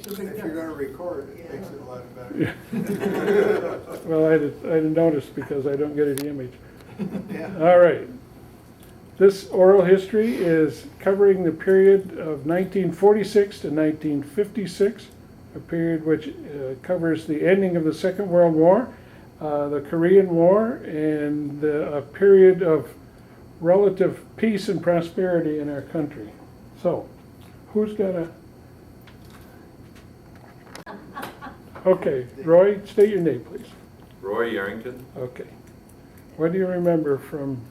If you're gonna record, it makes it a lot better. Yeah. Well, I didn't notice because I don't get any image. Yeah. All right. This oral history is covering the period of 1946 to 1956, a period which covers the ending of the Second World War, the Korean War, and a period of relative peace and prosperity in our country. So, who's gonna? Okay, Roy, state your name, please. Roy Yarrington. Okay. What do you remember from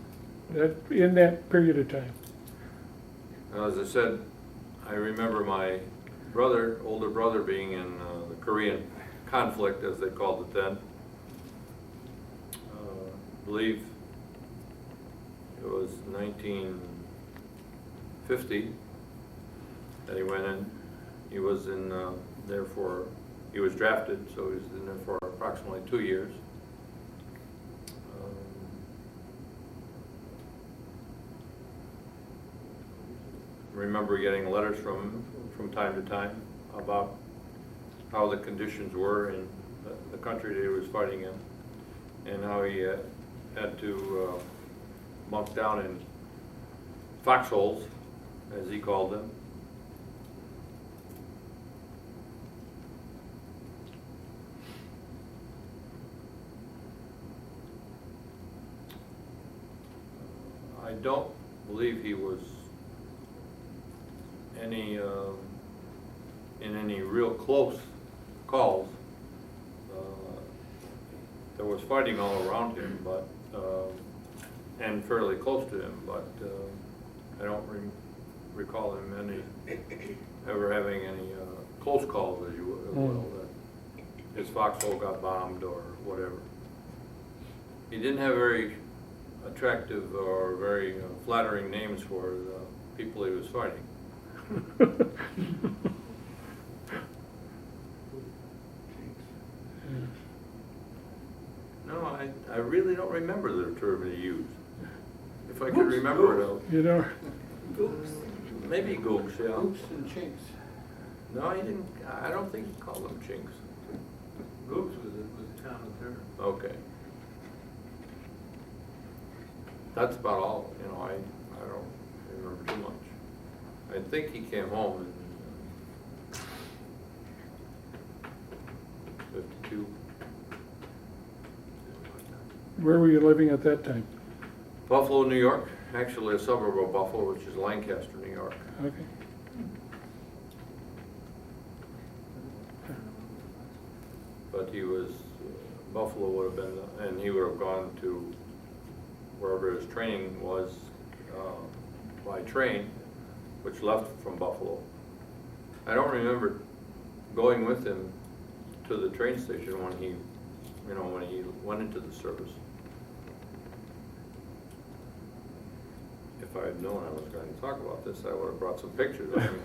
that, in that period of time? As I said, I remember my brother, older brother, being in the Korean conflict, as they called it then. I believe it was 1950 that he went in. He was in there for, he was drafted, so he was in there for approximately 2 years. Remember getting letters from him from time to time about how the conditions were in the country that he was fighting in, and how he had to bunk down in foxholes, as he called them. I don't believe he was in any real close calls. There was fighting all around him, but and fairly close to him, but I don't recall him ever having any close calls, as you will, that his foxhole got bombed or whatever. He didn't have very attractive or very flattering names for the people he was fighting. No, I really don't remember the term he used. If I could remember it, You know, Gooks. maybe gooks, yeah. Gooks and chinks. No, he didn't. I don't think he called them chinks. Gooks was a common term. Okay. That's about all. You know, I don't remember too much. I think he came home in 52. where were you living at that time? Buffalo, New York. Actually, a suburb of Buffalo, which is Lancaster, New York. Okay. But he was, Buffalo would have been, and he would have gone to wherever his training was by train, which left from Buffalo. I don't remember going with him to the train station when he, when he went into the service. If I had known I was going to talk about this, I would have brought some pictures of him.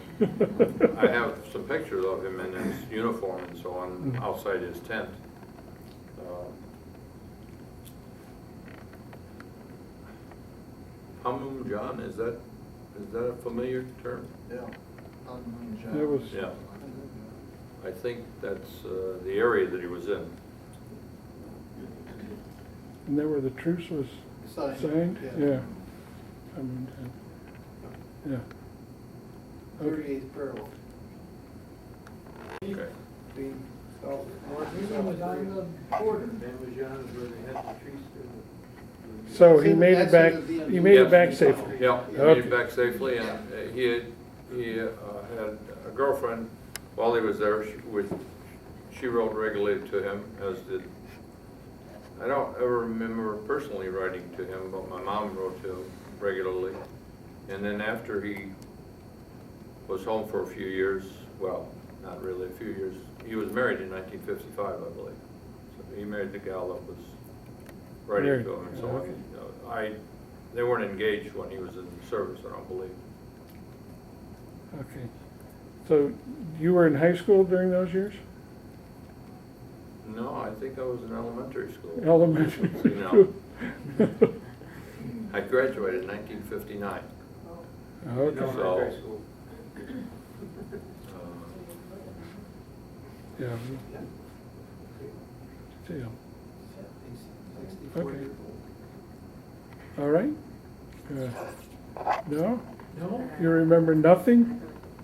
I have some pictures of him in his uniform and so on outside his tent. Hamum John, is that a familiar term? Yeah. That was, Yeah. I think that's the area that he was in. and there where the truce was signed? Yeah. Yeah. Okay. 38th parallel. Okay. Newton was on the border. John is where they had the trees. So he made it back, he made it back safely? Yeah, he made it back safely, and he had a girlfriend while he was there. She wrote regularly to him, as did, I don't ever remember personally writing to him, but my mom wrote to him regularly. And then after he was home for a few years, well, not really a few years, he was married in 1955, I believe. So he married the gal that was writing to him and so on. Okay. They weren't engaged when he was in service, I don't believe. Okay. So you were in high school during those years? No, I think I was in elementary school. Elementary No. school? I graduated in 1959. Okay. So, Yeah. Yeah. Yeah. 64 Okay. years old. All right. No? No, You remember nothing?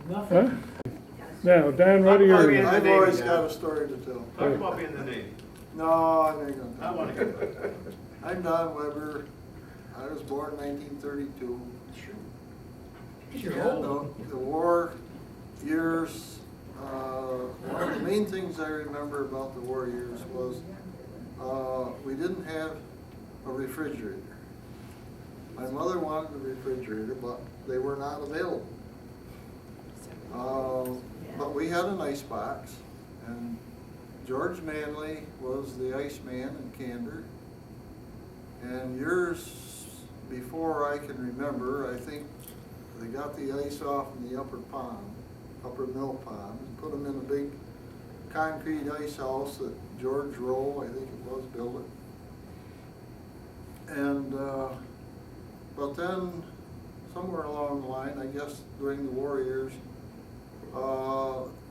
Huh? nothing. Now, Dan, what are Sorry, your... I've Navy, always John. got a story to tell. Talk about being in the Navy. No, I ain't gonna. I wanna hear about it. I'm Don Weber. I was born 1932. You're And old. the war years, one of the main things I remember about the war years was we didn't have a refrigerator. My mother wanted a refrigerator, but they were not available. But we had an ice box, and George Manley was the ice man in Candor. And years before I can remember, I think they got the ice off in the upper mill pond, and put them in a big concrete ice house that George Rowe, I think it was, built it. And, but then somewhere along the line, I guess during the war years,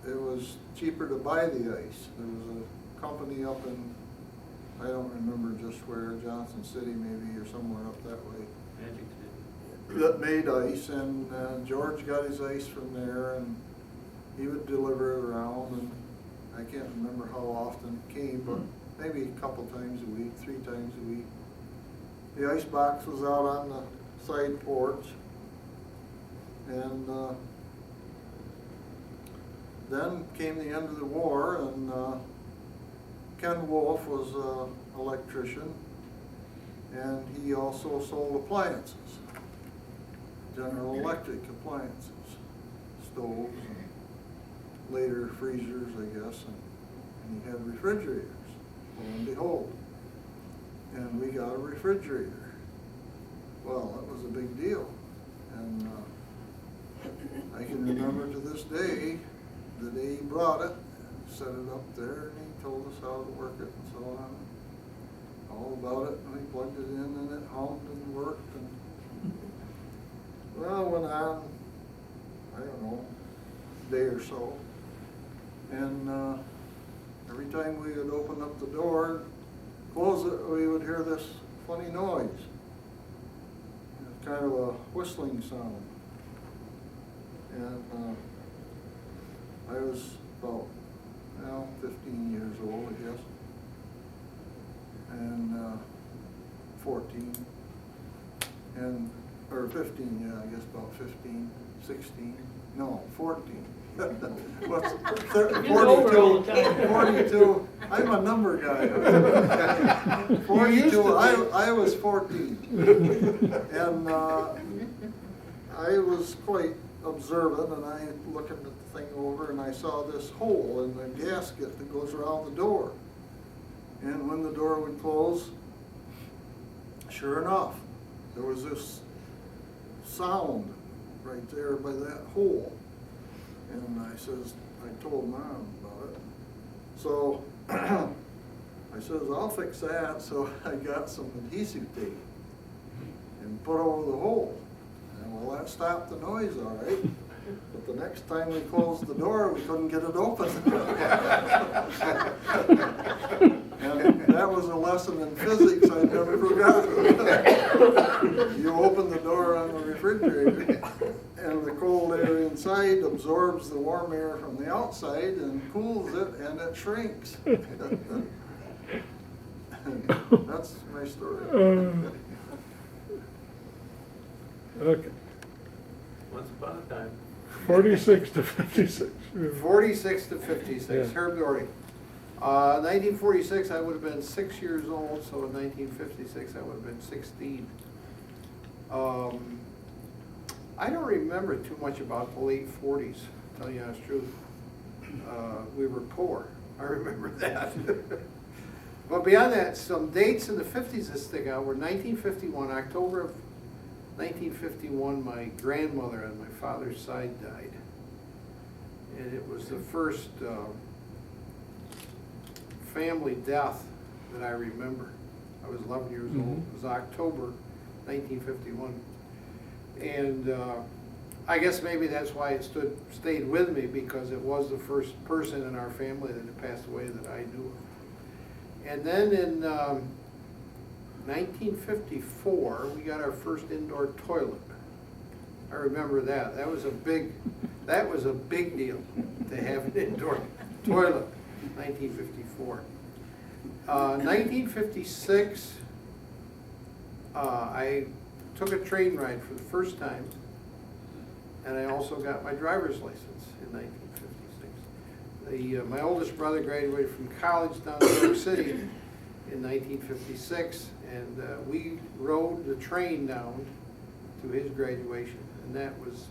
it was cheaper to buy the ice. There was a company up in, I don't remember just where, Johnson City maybe, or somewhere up that way, Magic City. that made ice, and George got his ice from there, and he would deliver it around, and I can't remember how often it came, but maybe a couple times a week, 3 times a week. The ice box was out on the side porch, and then came the end of the war, and Ken Wolf was an electrician, and he also sold appliances, General Electric appliances, stoves, and later freezers, I guess, and he had refrigerators, lo and behold. And we got a refrigerator. Well, that was a big deal. And I can remember to this day, the day he brought it, set it up there, and he told us how to work it and so on. All about it, and we plugged it in, and it hummed and worked. And well, it went on, I don't know, a day or so. And every time we would open up the door, close it, we would hear this funny noise. It was kind of a whistling sound. And I was about, 15 years old, I guess. And 14. And, or 15, yeah, I guess about 15, 16, no, 14. What's 42, 42, I'm a number guy. 42, I was 14. And I was quite observant, and I looking at the thing over, and I saw this hole in the gasket that goes around the door. And when the door would close, sure enough, there was this sound right there by that hole. And I told Mom about it. So I says, I'll fix that. So I got some adhesive tape and put over the hole. And well, that stopped the noise all right. But the next time we closed the door, we couldn't get it open. And that was a lesson in physics I never forgot. You open the door on the refrigerator, and the cold air inside absorbs the warm air from the outside and cools it, and it shrinks. That's my story. Okay, Once upon a time. 46 to 56. 46 to 56, Yeah. Herb Doherty. 1946, I would have been 6 years old, so in 1956, I would have been 16. I don't remember too much about the late 40s, to tell you the honest truth. We were poor, I remember that. But beyond that, some dates in the 50s that stick out were 1951, October of 1951, my grandmother on my father's side died. And it was the first family death that I remember. I was 11 years old. It was October 1951. And I guess maybe that's why it stayed with me, because it was the first person in our family that had passed away that I knew of. And then in 1954, we got our first indoor toilet. I remember that. That was a big deal to have an indoor toilet, 1954. 1956, I took a train ride for the first time, and I also got my driver's license in 1956. My oldest brother graduated from college down in New York City in 1956, and we rode the train down to his graduation, and that was,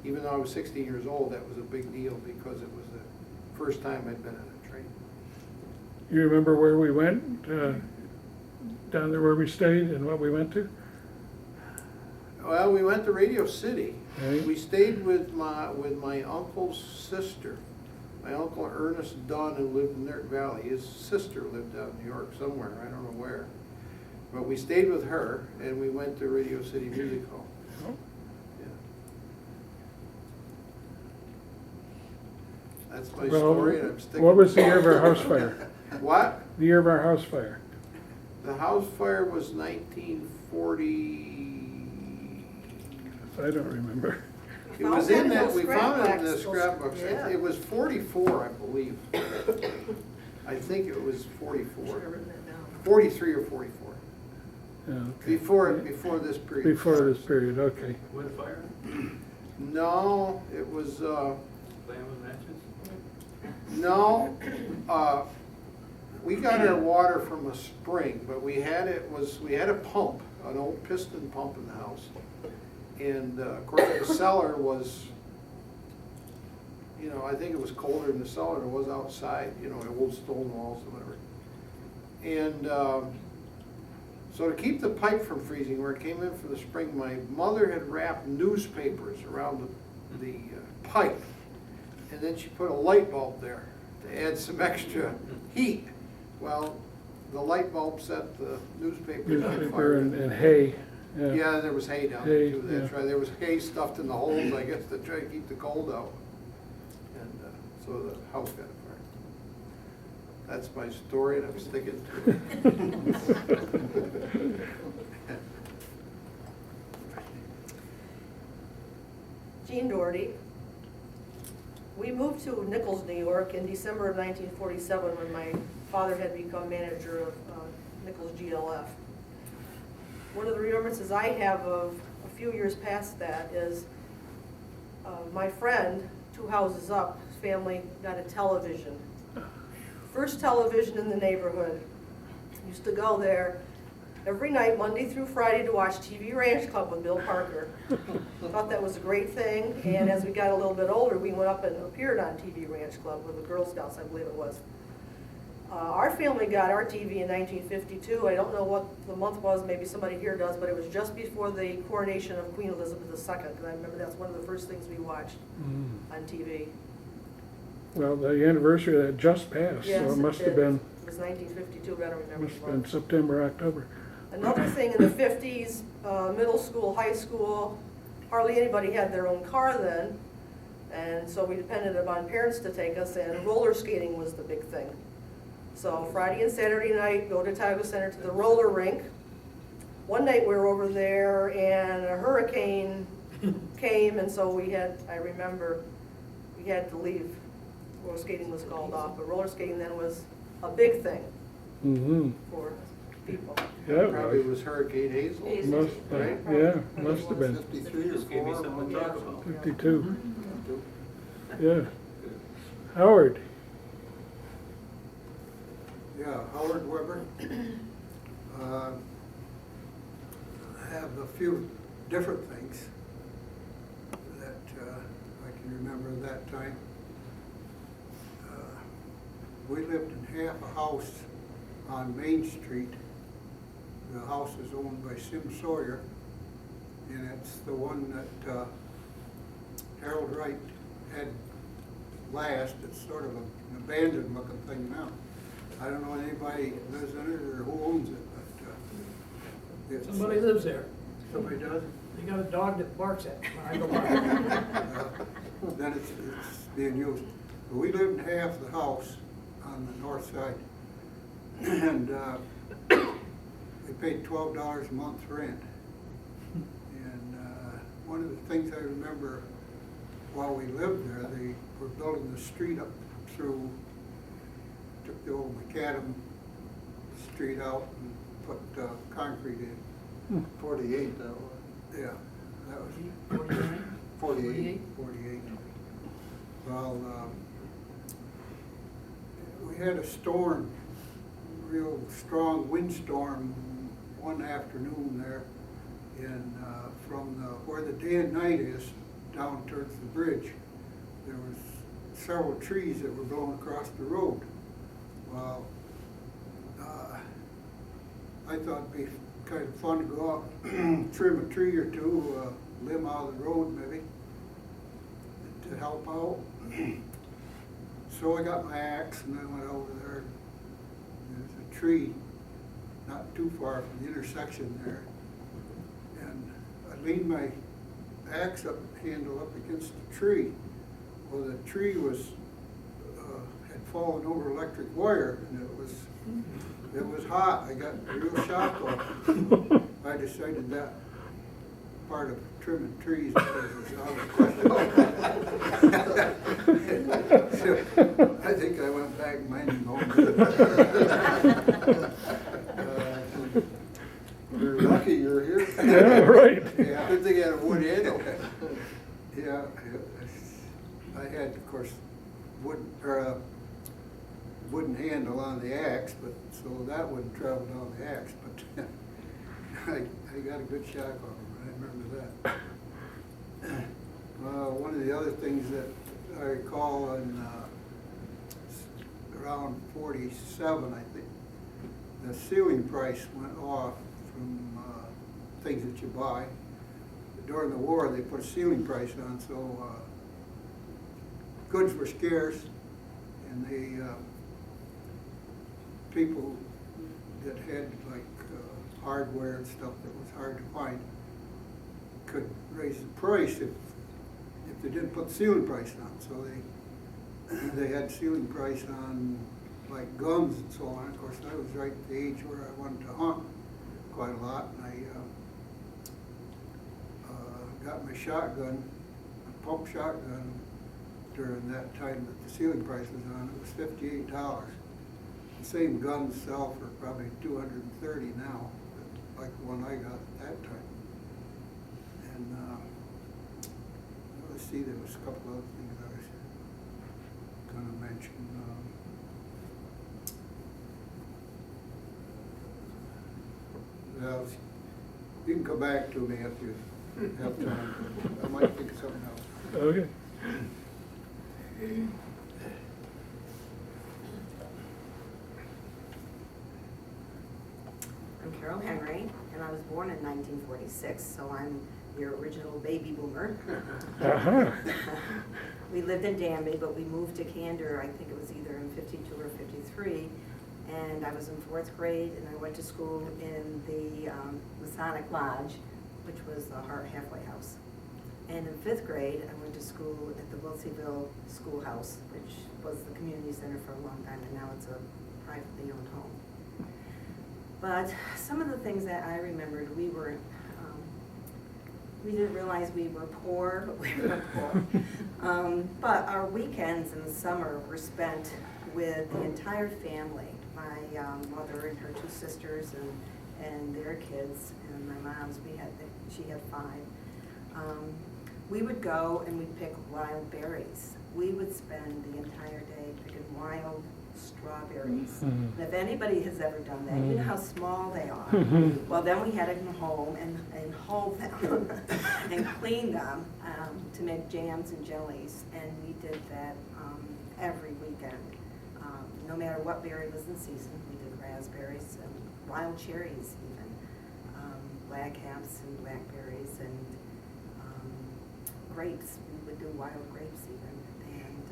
even though I was 16 years old, that was a big deal because it was the first time I'd been on a train. You remember where we went, down there where we stayed and what we went to? Well, we went to Radio City. Right. We stayed with my uncle's sister. My uncle Ernest Dunn, who lived in Newark Valley. His sister lived out in New York somewhere, I don't know where. But we stayed with her, and we went to Radio City Music Hall. Oh. Yeah. That's my Well, story, and I'm sticking. what was the year of our house fire? What? The year of our house fire? The house fire was 1940. I don't remember. It was in that, we found it in the Scrapbooks. scrapbooks. Yeah. It was 44, I believe. I think it was 44. Should have written that down. 43 or 44. Yeah, okay. Before this period. Before this period, okay. Wood fire, No, it was, flame with matches? no, we got our water from a spring, but we had a pump, an old piston pump in the house. And of course, the cellar was, I think it was colder in the cellar than it was outside, old stone walls or whatever. And so to keep the pipe from freezing where it came in from the spring, my mother had wrapped newspapers around the pipe. And then she put a light bulb there to add some extra heat. Well, the light bulb set the newspapers on Newspaper fire. and hay, yeah. Yeah, there was hay down there Hay, too, that's yeah. right. There was hay stuffed in the holes, I guess, to try to keep the cold out. And so the house got afire. That's my story, and I'm sticking to it. Jean Doherty. We moved to Nichols, New York in December of 1947 when my father had become manager of Nichols GLF. One of the remembrances I have of a few years past that is my friend, 2 houses up, his family got a television. First television in the neighborhood. Used to go there every night, Monday through Friday, to watch TV Ranch Club with Bill Parker. Thought that was a great thing, and as we got a little bit older, we went up and appeared on TV Ranch Club with the Girl Scouts, I believe it was. Our family got our TV in 1952. I don't know what the month was, maybe somebody here does, but it was just before the coronation of Queen Elizabeth II, because I remember that's one of the first things we watched on TV. Well, the anniversary of that just passed, Yes, so it must have did. been, It was 1952, but I don't remember must the have been month. September, October. Another thing in the 50s, middle school, high school, hardly anybody had their own car then, and so we depended upon parents to take us, and roller skating was the big thing. So Friday and Saturday night, go to Tioga Center to the roller rink. One night we were over there and a hurricane came, and so I remember, we had to leave. Roller skating was called off, but roller skating then was a big thing Mm-hmm. for people. Yeah, it Probably was. was Hurricane Hazel. Must, Right? yeah, must have been 53 or Just gave me 4. something to talk about. 52. Yeah. Howard, Yeah, Howard Weber. I have a few different things that I can remember at that time. We lived in half a house on Main Street. The house is owned by Sim Sawyer, and it's the one that Harold Wright had last. It's sort of an abandoned looking thing now. I don't know anybody lives in it or who owns it, but it's. Somebody lives there. Somebody does? You got a dog that barks at me when I go by. Then it's being used. But we lived in half the house on the north side. And we paid $12 a month rent. And one of the things I remember while we lived there, they were building the street up through, took the old macadam street out and put concrete in. 48, that was. Yeah, that was 49? 48. 48. Well, we had a storm, real strong windstorm one afternoon there from where the day and night is down towards the bridge. There was several trees that were blowing across the road. Well, I thought it'd be kind of fun to go out, trim a tree or two, limb out of the road maybe, to help out. So I got my axe and I went over there. There's a tree not too far from the intersection there. And I leaned my axe handle up against the tree. Well, the tree was, had fallen over electric wire, and it was hot. I got a real shock on it. I decided that part of trimming trees was out of the question. So I think I went back minding home. You're lucky you're here. Yeah, right. Yeah. Good thing you had a wood handle. Yeah, I had, of course, wooden handle on the axe, but so that wouldn't travel down the axe. But I got a good shock on it. I remember that. One of the other things that I recall in around 47, I think, the ceiling price went off from things that you buy. During the war, they put a ceiling price on, so goods were scarce, and the people that had like hardware and stuff that was hard to find could raise the price if they didn't put the ceiling price on. So they had ceiling price on like guns and so on. Of course, I was right at the age where I wanted to hunt quite a lot, and I got my shotgun, a pump shotgun, during that time that the ceiling price was on. It was $58. The same guns sell for probably $230 now, like the one I got at that time. And let's see, there was a couple other things I was going to mention. Well, you can come back to me if you have time. I might think of something else. Okay. I'm Carol Henry, and I was born in 1946, so I'm your original baby boomer. Uh-huh. We lived in Danby, but we moved to Candor, I think it was either in 52 or 53, and I was in 4th grade, and I went to school in the Masonic Lodge, which was the Hart Halfway House. And in 5th grade, I went to school at the Wilseyville Schoolhouse, which was the community center for a long time, and now it's a privately owned home. But some of the things that I remembered, we didn't realize we were poor, but we were poor. But our weekends in the summer were spent with the entire family. My mother and her 2 sisters and their kids, and my mom's, she had 5. We would go and we'd pick wild berries. We would spend the entire day picking wild strawberries. And if anybody has ever done that, you know how small they are. Well, then we had to come home and hull them and clean them to make jams and jellies. And we did that every weekend. No matter what berry was in season, we did raspberries and wild cherries even, black apps and blackberries and grapes. We would do wild grapes even. And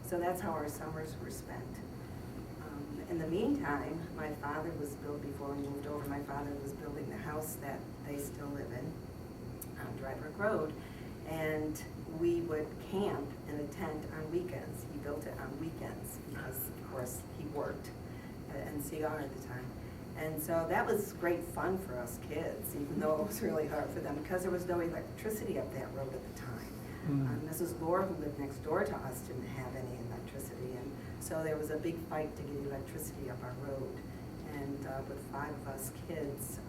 so that's how our summers were spent. In the meantime, my father was before we moved over, my father was building the house that they still live in. on Dry Brook Road. And we would camp in a tent on weekends. He built it on weekends because, of course, he worked at NCR at the time. And so that was great fun for us kids, even though it was really hard for them because there was no electricity up that road at the time. Mrs. Lore, who lived next door to us, didn't have any electricity, and so there was a big fight to get electricity up our road. And with 5 of us kids,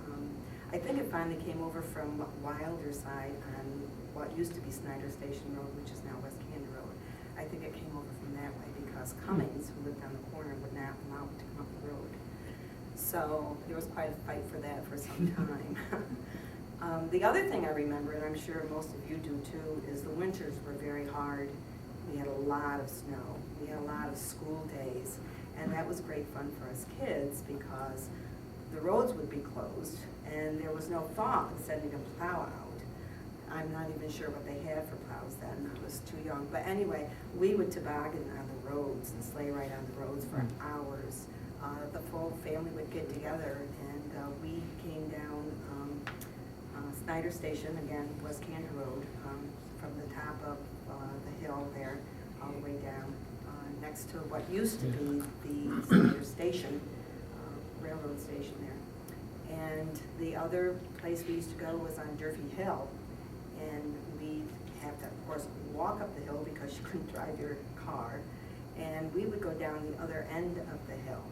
I think it finally came over from Wilder side on what used to be Snyder Station Road, which is now West Canyon Road. I think it came over from that way because Cummings, who lived on the corner, would not allow it to come up the road. So there was quite a fight for that for some time. The other thing I remember, and I'm sure most of you do too, is the winters were very hard. We had a lot of snow. We had a lot of school days. And that was great fun for us kids because the roads would be closed and there was no thought of sending a plow out. I'm not even sure what they had for plows then. I was too young. But anyway, we would toboggan on the roads and sleigh ride on the roads for hours. The full family would get together and we came down Snyder Station, again, West Canyon Road, from the top of the hill there, all the way down, next to what used to be the Snyder Station, railroad station there. And the other place we used to go was on Durfee Hill, and we'd have to, of course, walk up the hill because you couldn't drive your car, and we would go down the other end of the hill,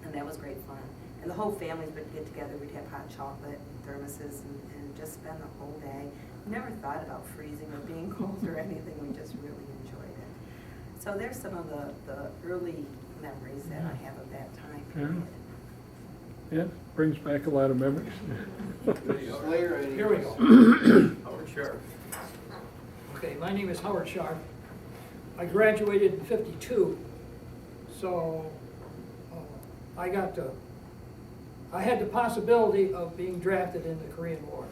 and that was great fun. And the whole family would get together, we'd have hot chocolate and thermoses and just spend the whole day. We never thought about freezing or being cold or anything, we just really enjoyed it. So there's some of the early memories that I have of that time period. Yeah, brings back a lot of memories. Sleigh riding. Here we go. Howard Sharp. Okay, my name is Howard Sharp. I graduated in '52, so I had the possibility of being drafted in the Korean War.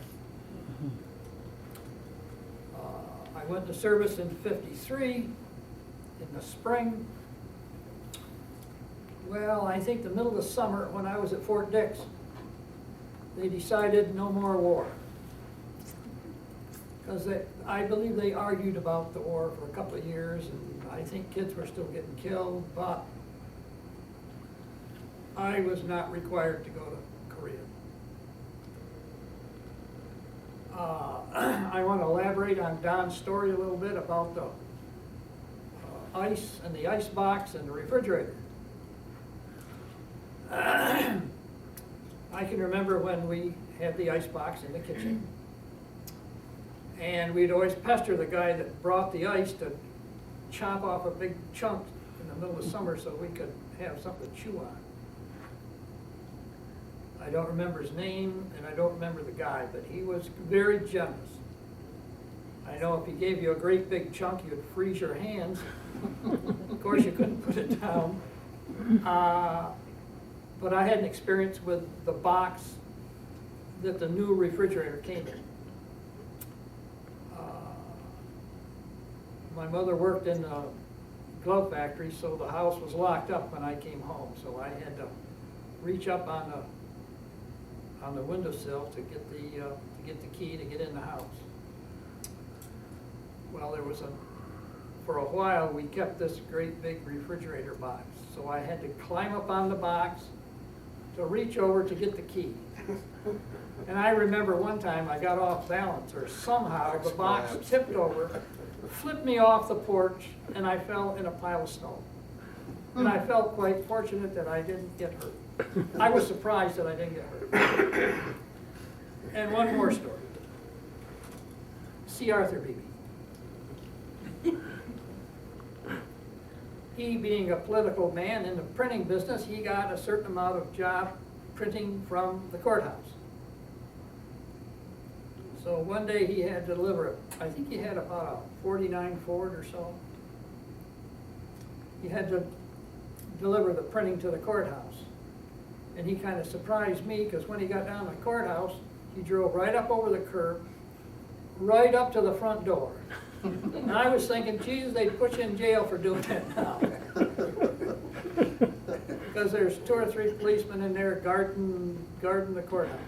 I went to service in '53 in the spring. Well, I think the middle of the summer when I was at Fort Dix, they decided no more war. Because I believe they argued about the war for a couple of years, and I think kids were still getting killed, but I was not required to go to Korea. I want to elaborate on Don's story a little bit about the ice and the ice box and the refrigerator. I can remember when we had the ice box in the kitchen, and we'd always pester the guy that brought the ice to chop off a big chunk in the middle of summer so we could have something to chew on. I don't remember his name, and I don't remember the guy, but he was very generous. I know if he gave you a great big chunk, you'd freeze your hands. Of course, you couldn't put it down. But I had an experience with the box that the new refrigerator came in. My mother worked in a glove factory, so the house was locked up when I came home. So I had to reach up on the windowsill to get the key to get in the house. Well, for a while we kept this great big refrigerator box. So I had to climb up on the box to reach over to get the key. And I remember one time I got off balance, or somehow the box tipped over, flipped me off the porch, and I fell in a pile of snow. And I felt quite fortunate that I didn't get hurt. I was surprised that I didn't get hurt. And one more story. C. Arthur Beebe. He, being a political man in the printing business, he got a certain amount of job printing from the courthouse. So one day he had to deliver, I think he had about a 49 Ford or so. He had to deliver the printing to the courthouse. And he kind of surprised me because when he got down to the courthouse, he drove right up over the curb, right up to the front door. And I was thinking, geez, they'd put you in jail for doing that now. Because there's 2 or 3 policemen in there guarding the courthouse.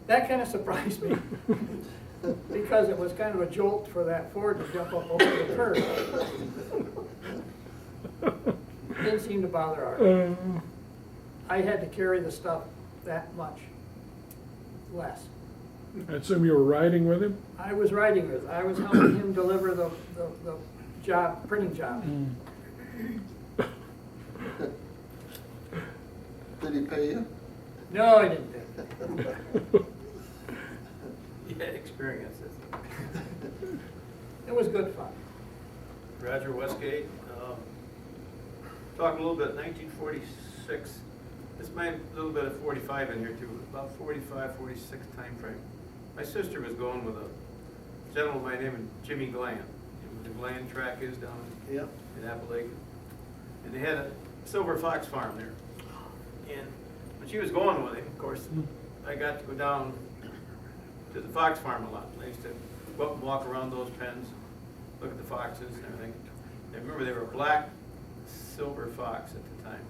That kind of surprised me, because it was kind of a jolt for that Ford to jump up over the curb. Didn't seem to bother Art. I had to carry the stuff that much less. I assume you were riding with him? I was riding with, I was helping him deliver the job, printing job. Did he pay you? No, I didn't. You had experiences. It was good fun. Roger Westgate, talk a little bit, 1946. This might a little bit of 45 in here too, about 45, 46 time frame. My sister was going with a gentleman by the name of Jimmy Glenn. The Glenn track is down Yep. in Appalachia. And they had a silver fox farm there. And when she was going with him, of course, I got to go down to the fox farm a lot. I used to go up and walk around those pens, look at the foxes and everything. I remember they were black silver fox at the time.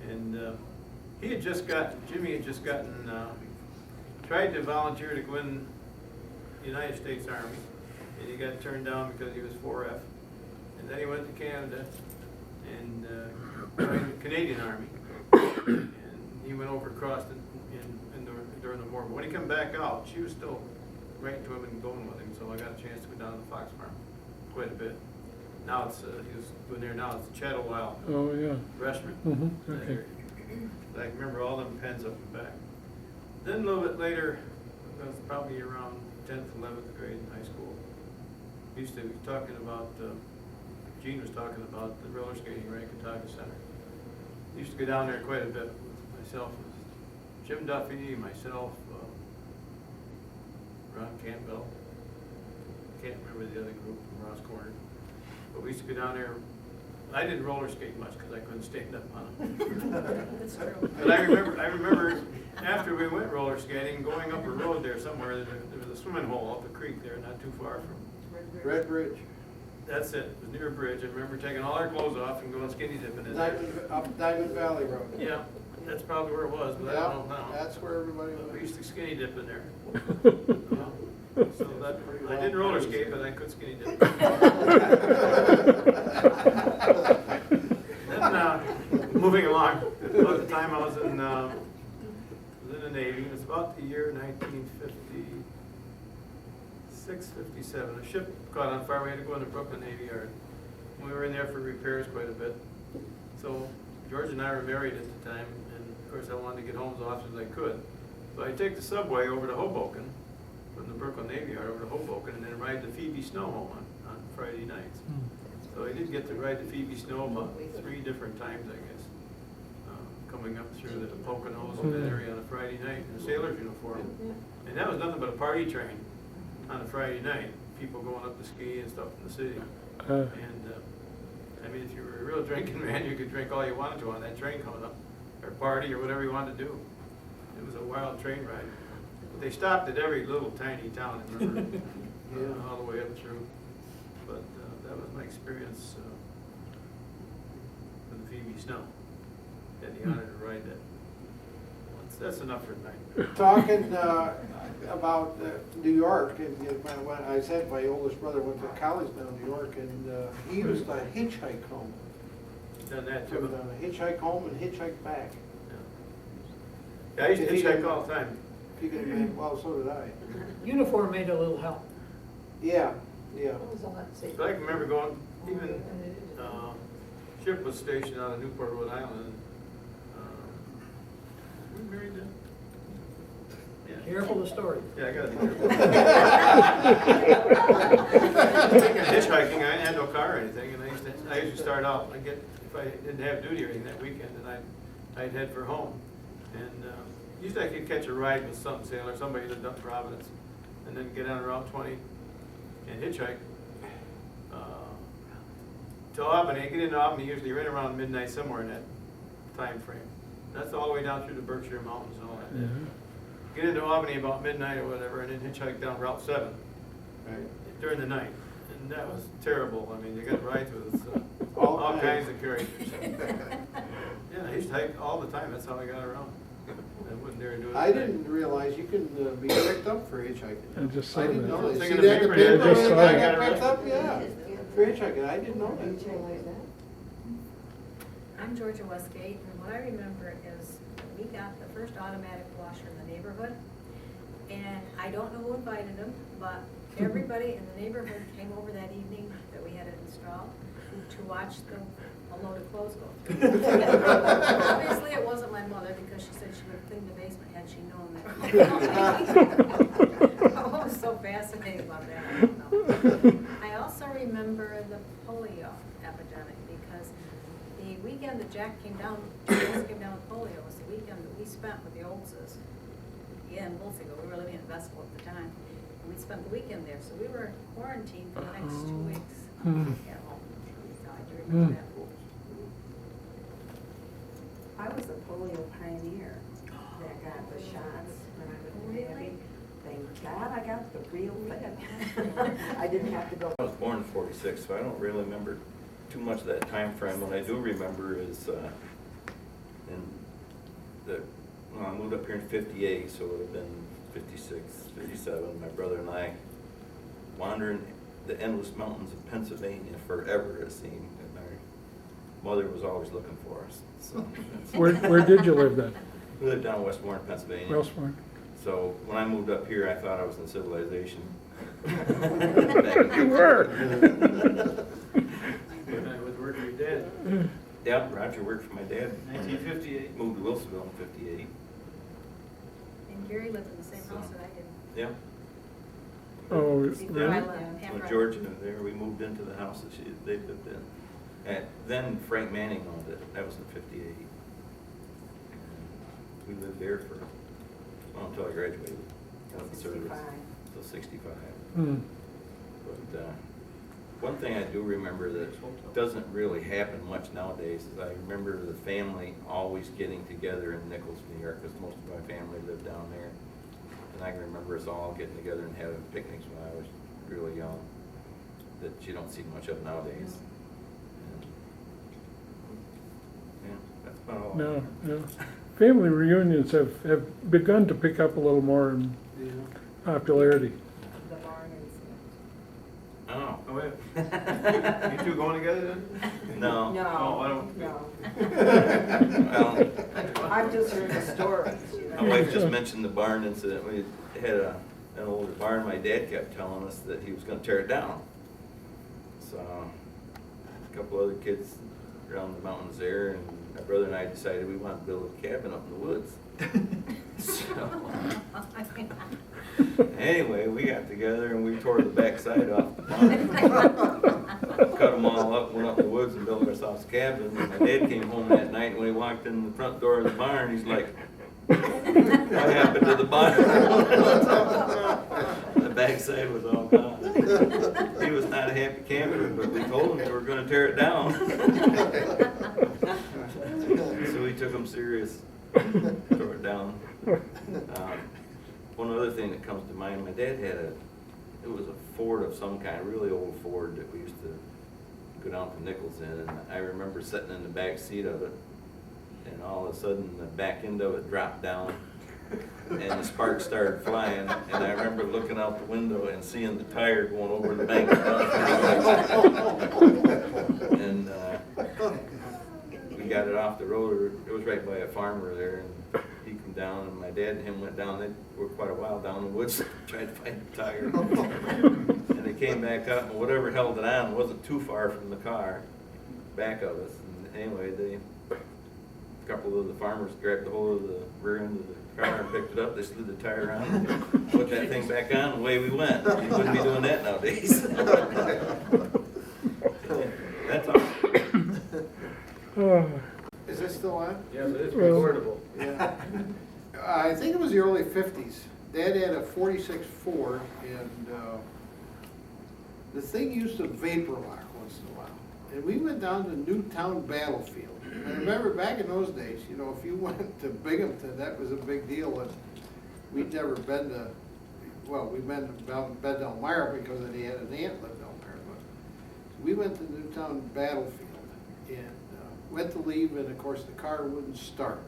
And he had just gotten, Jimmy had just gotten, tried to volunteer to go in the United States Army. And he got turned down because he was 4F. And then he went to Canada and joined the Canadian Army. And he went over across during the war. But when he came back out, she was still writing to him and going with him. So I got a chance to go down to the fox farm quite a bit. Now it's, he was going there now, it's the Chattelwell Oh, yeah. restaurant. Okay. I can remember all them pens up and back. Then a little bit later, it was probably around 10th, 11th grade in high school. We used to be talking about, Gene was talking about the roller skating rink at Tonka Center. We used to go down there quite a bit with myself, Jim Duffy, myself, Ron Campbell. Can't remember the other group from Ross Corner. But we used to go down there. I didn't roller skate much because I couldn't stand up on them. That's true. But I remember after we went roller skating, going up a road there somewhere, there was a swimming hole up the creek there, not too far from. Red Bridge. That's it. It was near a bridge. I remember taking all our clothes off and going skinny dipping in there. Up Diamond Valley Road. Yeah, that's probably where it was, but I Yeah, don't know now. that's where everybody But we was. used to skinny dip in there. So that, I didn't roller skate, but I could skinny dip. Then, moving along, about the time I was in the Navy, it was about the year 1956, 57. A ship caught on fire. We had to go in the Brooklyn Navy Yard. We were in there for repairs quite a bit. So George and I were married at the time, and of course I wanted to get home as often as I could. So I'd take the subway over to Hoboken, from the Brooklyn Navy Yard over to Hoboken, and then ride the Phoebe Snow home on Friday nights. So I did get to ride the Phoebe Snow about 3 different times, I guess, coming up through the Poconos and that area on a Friday night in a sailor's uniform. And that was nothing but a party train on a Friday night, people going up to ski and stuff in the city. And I mean, if you were a real drinking man, you could drink all you wanted to on that train coming up, or party, or whatever you wanted to do. It was a wild train ride. But they stopped at every little tiny town, I remember, all the way up through. But that was my experience with the Phoebe Snow. Had the honor to ride that. That's enough for tonight. Talking about New York, and when I said my oldest brother went to college down in New York, and he used to hitchhike home. Done that He was too. on a hitchhike home and hitchike back. Yeah, I used to hitchhike all the time. If you can imagine, well, so did I. Uniform made a little help. Yeah, yeah. But I can remember going, even ship was stationed out of Newport, Rhode Island. Were we married then? Yeah. Careful the story. Yeah, I got it. Hitchhiking, I had no car or anything, and I used to start out, if I didn't have duty or anything that weekend, then I'd head for home. And usually I could catch a ride with some sailor, somebody lived up Providence, and then get on Route 20 and hitchhike to Albany. I get into Albany usually right around midnight, somewhere in that time frame. That's all the way down through the Berkshire Mountains and all that. Get into Albany about midnight or whatever, and then hitchhike down Route 7 during the night. And that was terrible. I mean, you got rides with all kinds of characters. Yeah, I used to hike all the time. That's how I got around. I wouldn't dare do it. I didn't realize you can be picked up for hitchhiking. I just saw I didn't that. know that. Thing See in the that in the paper, yeah, paper? I just saw I it. got picked up, yeah. For hitchhiking, I didn't know that. I'm Georgia Westgate, and what I remember is we got the first automatic washer in the neighborhood. And I don't know who invited them, but everybody in the neighborhood came over that evening that we had it installed to watch a load of clothes go through. Obviously, it wasn't my mother, because she said she would have cleaned the basement had she known that. What was so fascinating about that, I don't know. I also remember the polio epidemic, because the weekend that Jack came down with polio was the weekend that we spent with the Oldses in Wolfville. We were living in Vestal at the time, and we spent the weekend there, so we were quarantined for the next 2 weeks at home. So I do remember that. I was a polio pioneer that got the shots when I was in the Navy. Thank God I got the real thing. I didn't have to go. I was born in '46, so I don't really remember too much of that time frame. What I do remember is I moved up here in '58, so it would have been '56, '57. My brother and I wandering the endless mountains of Pennsylvania forever, it seemed. And my mother was always looking for us. So Where did you live then? we lived down in West Warren, Pennsylvania. Wellsborn. So when I moved up here, I thought I was in civilization. You were. I was working with Dad, Yeah, Roger worked for my dad. 1958. Moved to Wilsonville in '58. And Gary lived in the same house that I did. Yeah. Oh, Before I really? left With Hamburg. Georgia there, we moved into the house that they lived in. And then Frank Manning owned it, that was in '58. We lived there for, well, until I graduated out of the service, 65. until '65. Hmm. But one thing I do remember that doesn't really happen much nowadays is I remember the family always getting together in Nichols, New York, because most of my family lived down there. And I can remember us all getting together and having picnics when I was really young, that you don't see much of nowadays. And, yeah, that's about all. No, no. Family reunions have begun to pick up a little more in Yeah. popularity. The barn incident. Oh. Oh, yeah. You two going together then? No. No, Oh, I don't- no. Well, I've just heard the stories, you my know. wife just mentioned the barn incident. We had an older barn. My dad kept telling us that he was gonna tear it down. So, a couple other kids around the mountains there, and my brother and I decided we wanted to build a cabin up in the woods. So, anyway, we got together and we tore the backside off the barn. Cut them all up, went up in the woods and built ourselves a cabin. And my dad came home that night, and when he walked in the front door of the barn, he's like, "What happened to the barn?" The backside was all gone. He was not a happy camper, but we told him we were gonna tear it down. So we took him serious, tore it down. One other thing that comes to mind, my dad had it was a Ford of some kind, a really old Ford that we used to go down to Nichols in, and I remember sitting in the back seat of it, and all of a sudden the back end of it dropped down, and the sparks started flying, and I remember looking out the window and seeing the tire going over the bank. And we got it off the road. It was right by a farmer there, and he come down, and my dad and him went down. They were quite a while down the woods trying to find the tire. And they came back up, and whatever held it on wasn't too far from the car back of us. And anyway, a couple of the farmers grabbed the hold of the rear end of the car and picked it up. They slid the tire around, and put that thing back on, and away we went. You wouldn't be doing that nowadays. That's all. Is it still on? Yes, it is Well- recordable. Yeah. I think it was the early 50s. Dad had a 46 Ford, and the thing used to vapor lock once in a while. And we went down to Newtown Battlefield. And I remember back in those days, you know, if you went to Binghamton, that was a big deal. And we'd never been to, well, we'd been to Elmira because he had an aunt lived down there. But we went to Newtown Battlefield and went to leave, and of course the car wouldn't start.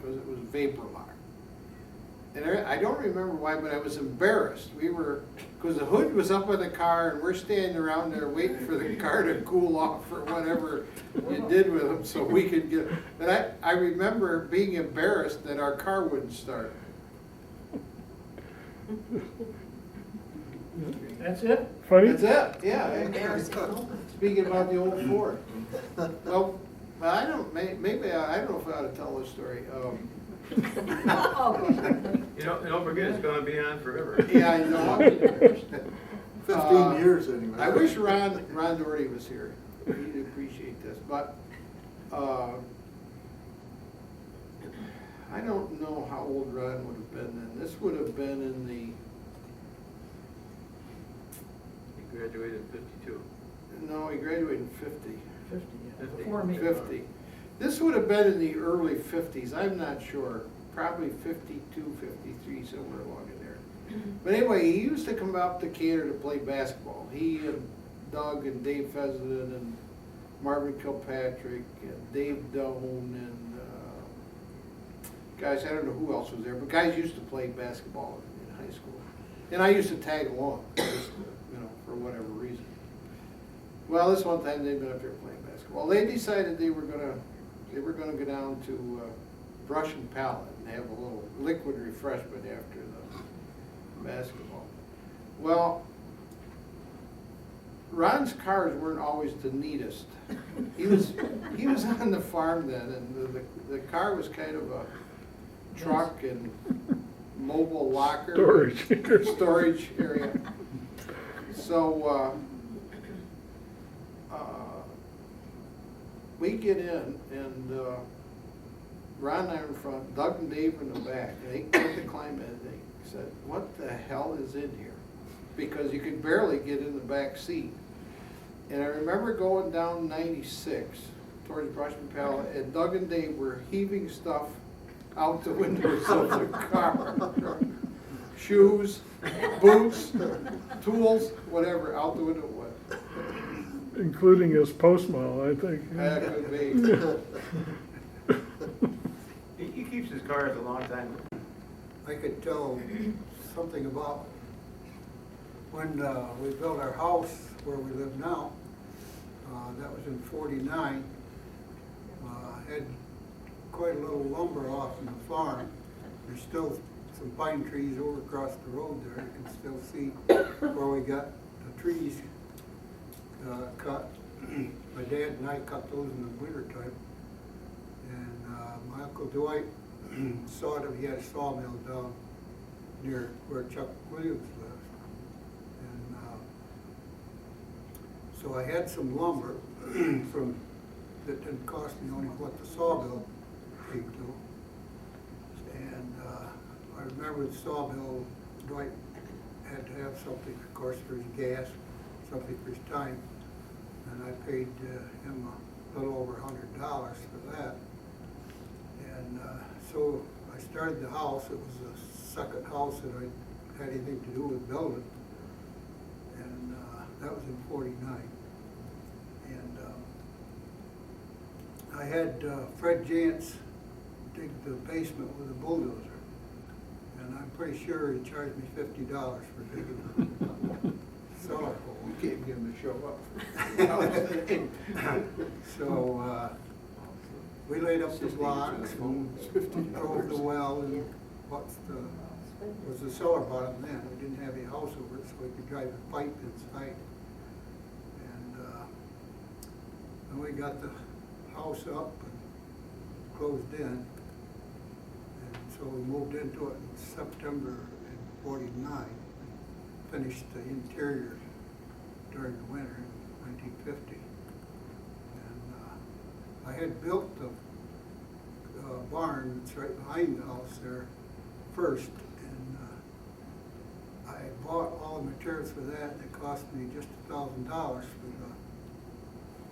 because it was vapor locked. And I don't remember why, but I was embarrassed. Because the hood was up on the car and we're standing around there waiting for the car to cool off or whatever you did with them so we could get, and I remember being embarrassed that our car wouldn't start. That's it? Funny? That's it, yeah. Embarrassing. Speaking about the old Ford. Well, I don't, maybe, I don't know if I ought to tell this story. You don't forget, it's gonna be on forever. Yeah, I know. 15 years anyway. I wish Ron Doherty was here. He'd appreciate this, but, I don't know how old Ron would have been then. This would have been in the, He graduated in 52. no, he graduated in 50. 50, yeah, 50. before me. 50. This would have been in the early 50s, I'm not sure, probably 52, 53, somewhere along in there. But anyway, he used to come up to Cantor to play basketball. He and Doug and Dave Fessenden and Marvin Kilpatrick and Dave Doan and guys, I don't know who else was there, but guys used to play basketball in high school. And I used to tag along, just, for whatever reason. Well, this one time they'd been up there playing basketball. They decided they were gonna go down to Brush and Pallet and have a little liquid refreshment after the basketball. Well, Ron's cars weren't always the neatest. He was on the farm then, and the car was kind of a truck and mobile locker storage area. So we get in, and Ron and I are in front, Doug and Dave in the back, and they went to climb in, and they said, "What the hell is in here?" Because you could barely get in the back seat. And I remember going down 96 towards Brush and Pallet, and Doug and Dave were heaving stuff out the windows of the car. Shoes, boots, tools, whatever, out the window went. Including his postmail, I think. That could be. He keeps his cars a long time. I could tell something about when we built our house where we live now. That was in '49. Had quite a little lumber off in the farm. There's still some pine trees over across the road there. You can still see where we got the trees cut. My dad and I cut those in the winter time. And my Uncle Dwight sawed him. He had a sawmill down near where Chuck Williams lives. And so I had some lumber from that didn't cost me only what the sawmill came to. And I remember the sawmill, Dwight had to have something, of course, for his gas, something for his time. And I paid him a little over $100 for that. And so I started the house. It was the second house that I had anything to do with building. And that was in '49. And I had Fred Jantz dig the basement with a bulldozer. And I'm pretty sure he charged me $50 for digging the cellar hole. You can't get him to show up. So we laid up the blocks and drove the well and was the cellar bottom then. We didn't have any house over it, so we could drive the pipe inside. And we got the house up and closed in. And so we moved into it in September in '49. Finished the interior during the winter in 1950. And I had built the barn that's right behind the house there first. And I bought all the materials for that, and it cost me just $1,000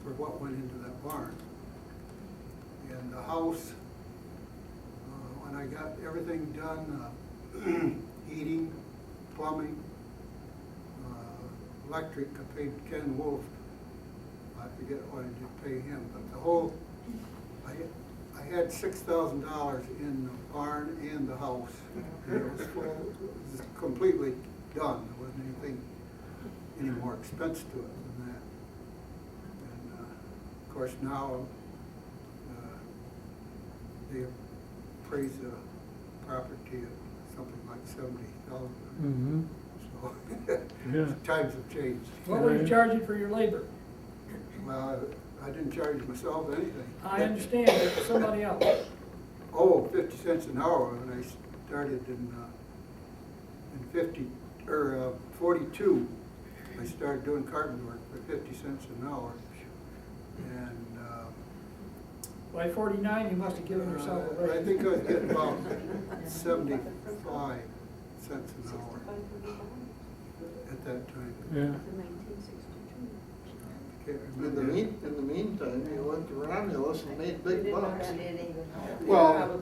for what went into that barn. And the house, when I got everything done, heating, plumbing, electric, I paid Ken Wolf. I forget what I did pay him, but the whole, I had $6,000 in the barn and the house. And it was full, it was completely done. There wasn't any more expense to it than that. And, of course, now, they appraise the property at something like $70,000. Mm-hmm. So, Yeah. times have changed. What were you charging for your labor? Well, I didn't charge myself anything. I understand, it was somebody else. Oh, 50 cents an hour when I started in 42. I started doing carpenter work for 50 cents an hour. And By 49, you must have given yourself a I raise. think I was getting about 75 cents an hour at that time. Yeah. Can't In the remember. in the meantime, you went to Romulus and made big bucks. Well,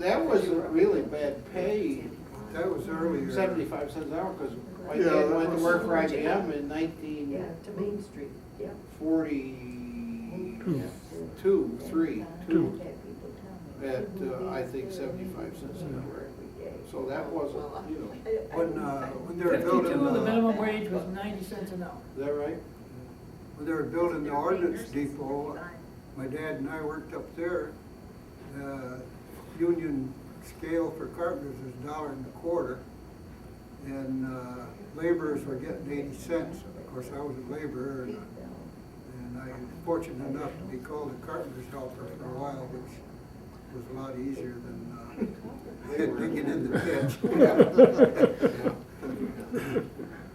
that wasn't really bad pay, That was earlier. 75 cents an hour, because my Yeah, dad that went to was- work for IBM in 1942, 3, at, I think, 75 cents an hour. So that wasn't, you know, When they were 52, building, the minimum wage was 90 cents an hour. is that right? when they were building the ordnance depot, my dad and I worked up there. The union scale for carpenters was $1.25, and laborers were getting 80 cents. Of course, I was a laborer, and I was fortunate enough to be called a carpenter's helper for a while, which was a lot easier than digging in the ditch.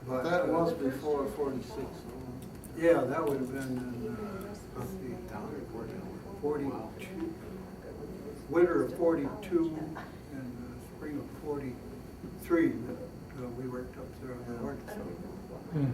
But That was before 46. yeah, that would have been in, let's see, 42, winter of 42 and spring of 43 that we worked up there on the ordnance. Hmm.